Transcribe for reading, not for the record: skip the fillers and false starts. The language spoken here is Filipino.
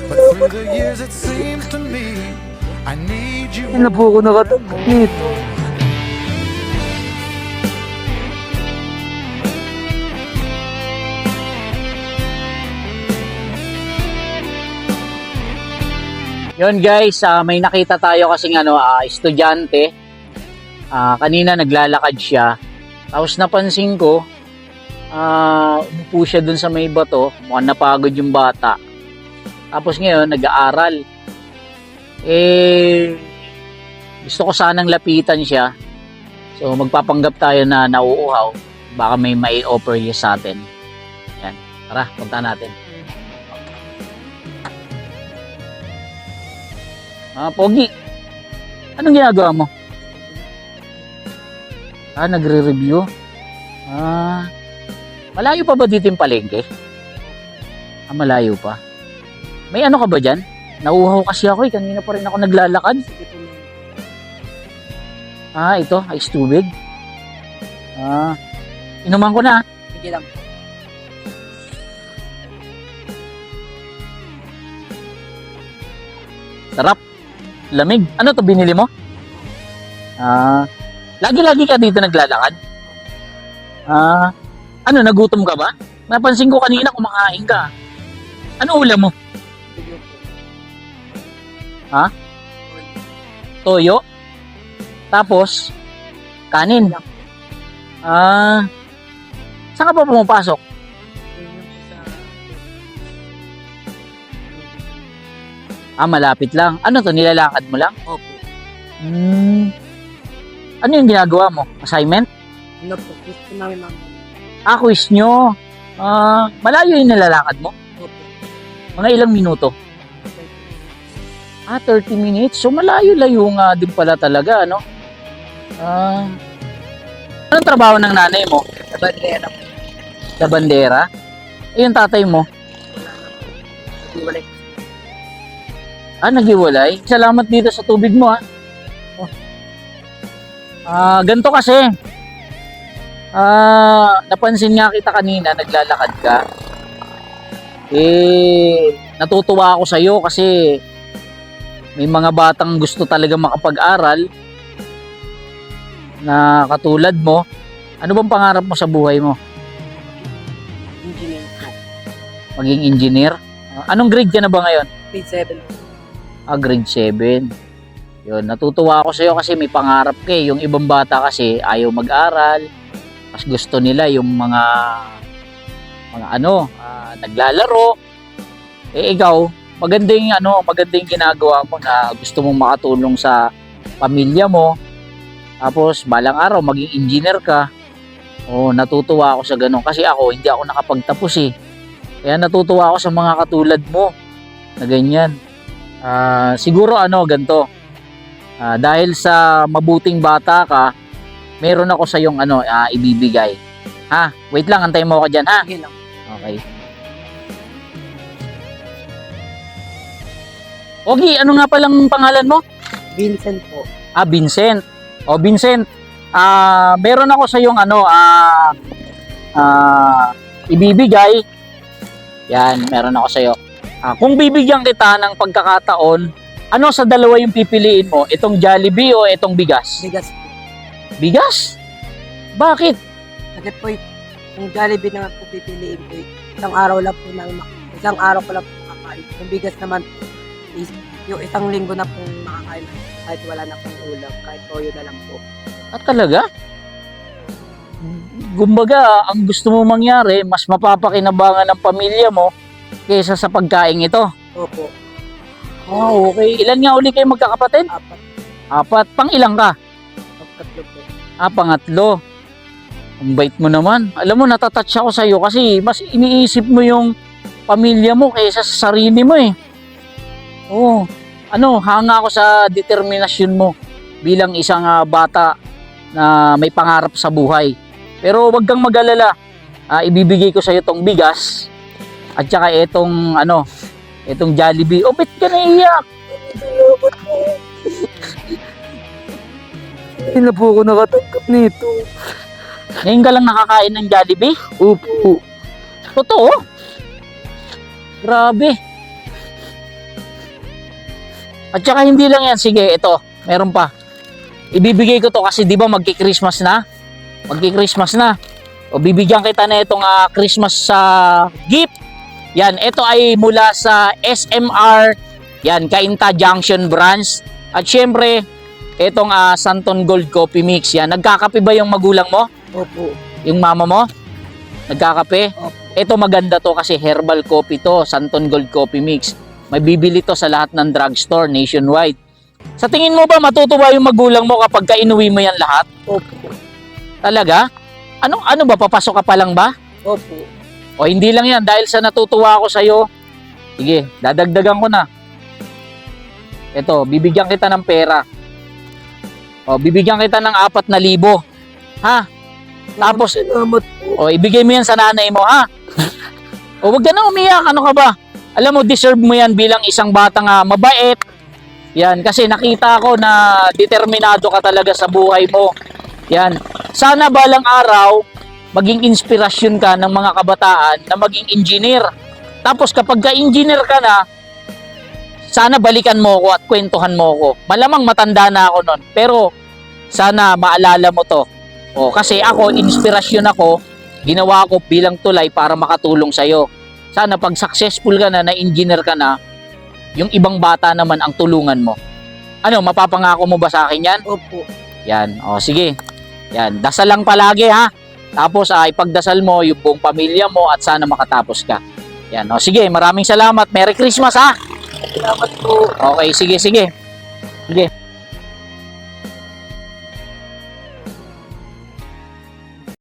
But through the years it seems to me I need you. Hindi na po ako nakatanggap nito. Yun guys, may nakita tayo kasing estudyante. Kanina naglalakad siya. Tapos napansin ko, umupo siya dun sa may bato. Mukhang napagod yung bata. Tapos ngayon, nag-aaral. Gusto ko sanang lapitan siya. So magpapanggap tayo na nauuhaw. Baka may offer niya sa atin. Yan. Tara, punta natin. Pogi, anong ginagawa mo? Nagre-review? Malayo pa ba dito yung palengke? Malayo pa. May ano ka ba dyan? Nauuhaw kasi ako kanina pa rin ako naglalakad. Ito, ice tubig. Inuman ko na. Sige lang. Sarap. Lamig. Ano to binili mo? Lagi-lagi ka dito naglalakad? Nagutom ka ba? Napansin ko kanina kumakain ka. Ano ulam mo? Toyo? Tapos, kanin? Saan ka pa pumapasok? Malapit lang. Ano to, nilalakad mo lang? Opo. Ano yung ginagawa mo? Assignment? Ano po? Gusto namin ma'am. Quiz nyo. Malayo yung nilalakad mo? Opo. Mga ilang minuto? 30 minutes. So malayo-layo nga din pala talaga, ano? Anong trabaho ng nanay mo? Sa bandera po. Sa bandera? Yung tatay mo? Iwalay. Naghiwalay? Salamat dito sa tubig mo, ganito kasi. Napansin nga kita kanina, naglalakad ka. Natutuwa ako sa'yo kasi may mga batang gusto talaga makapag-aral na katulad mo. Ano bang pangarap mo sa buhay mo? Engineer po. Maging engineer? Anong grade ka na ba ngayon? Grade 7 po. Grade 7. Yun, natutuwa ako sa'yo kasi may pangarap ka eh. Yung ibang bata kasi ayaw mag-aral. Mas gusto nila yung mga naglalaro. Ikaw, magandang ginagawa mo na gusto mong makatulong sa pamilya mo. Tapos, balang araw, maging engineer ka. Natutuwa ako sa ganun. Kasi ako, hindi ako nakapagtapos eh. Kaya natutuwa ako sa mga katulad mo na ganyan. Siguro ganito. Dahil sa mabuting bata ka, meron ako sa yung ibibigay. Wait lang, antayin mo ako diyan, ha? Sige lang. Okay. Ogi, ano nga palang pangalan mo? Vincent po. Vincent. Vincent, meron ako sa yung ibibigay. Yan, meron ako sa iyo. Kung bibigyan kita ng pagkakataon, ano sa dalawa yung pipiliin mo? Itong Jollibee o itong bigas? Bigas po. Bigas? Bakit? Kasi po yung Jollibee naman po pipiliin po. Isang araw lang po isang araw ko lang po makakain. Yung bigas naman is yung isang linggo na po makakain kahit wala na pong ulam, kahit toyo na lang po. Talaga? Kumbaga, ang gusto mo mangyari, mas mapapakinabangan ng pamilya mo kaysa sa pagkain ito. Opo. Okay. Ilan nga uli kayo magkakapatid? 4. Pang ilang ka? Tatlo po. Pangatlo. Ang bait mo naman. Alam mo, natatouch ako sa'yo kasi mas iniisip mo yung pamilya mo kaysa sa sarili mo eh. Hanga ako sa determinasyon mo bilang isang bata na may pangarap sa buhay. Pero wag kang mag-alala. Ibibigay ko sa'yo tong bigas at saka itong Jollibee. Ba't ka naiiyak? Salamat po. Hindi na po ako nakatanggap nito. Ngayon ka lang nakakain ng Jollibee? Opo. Totoo? Grabe. At saka hindi lang yan. Sige, ito. Meron pa. Ibibigay ko to kasi di ba magki-Christmas na? Magki-Christmas na. O bibigyan kita na itong Christmas gift. Yan, ito ay mula sa SMR. Yan, Cainta Junction Branch. At syempre, itong Santon Gold Coffee Mix. Yan, nagkakape ba yung magulang mo? Opo. Yung mama mo? Nagkakape? Opo. Ito maganda to kasi herbal coffee to, Santon Gold Coffee Mix. May bibili to sa lahat ng drugstore nationwide. Sa tingin mo ba matutuwa yung magulang mo kapag inuwi mo yan lahat? Opo. Talaga? Ano ba, papasok ka pa lang ba? Opo. O hindi lang yan, dahil sa natutuwa ako sa'yo, sige, dadagdagan ko na. Ito, bibigyan kita ng pera. O, bibigyan kita ng 4,000. Ha? Tapos, Salamat po. o, ibigay mo yan sa nanay mo, ha? O, wag ka na umiyak, ano ka ba? Alam mo, deserve mo yan bilang isang batang mabait. Yan, kasi nakita ko na determinado ka talaga sa buhay mo. Yan. Sana balang araw, maging inspirasyon ka ng mga kabataan na maging engineer. Tapos kapag ka-engineer ka na, sana balikan mo ako at kwentuhan mo ako. Malamang matanda na ako nun. Pero sana maalala mo to. O, kasi ako, inspirasyon ako, ginawa ko bilang tulay para makatulong sa'yo. Sana pag successful ka na engineer ka na, yung ibang bata naman ang tulungan mo. Ano, mapapangako mo ba sa akin yan? Opo. Yan, o sige. Yan, dasal lang palagi ha. Tapos ipagdasal mo yung buong pamilya mo at sana makatapos ka. Yan, o sige, maraming salamat. Merry Christmas ha. Salamat po. Okay, sige. Sige.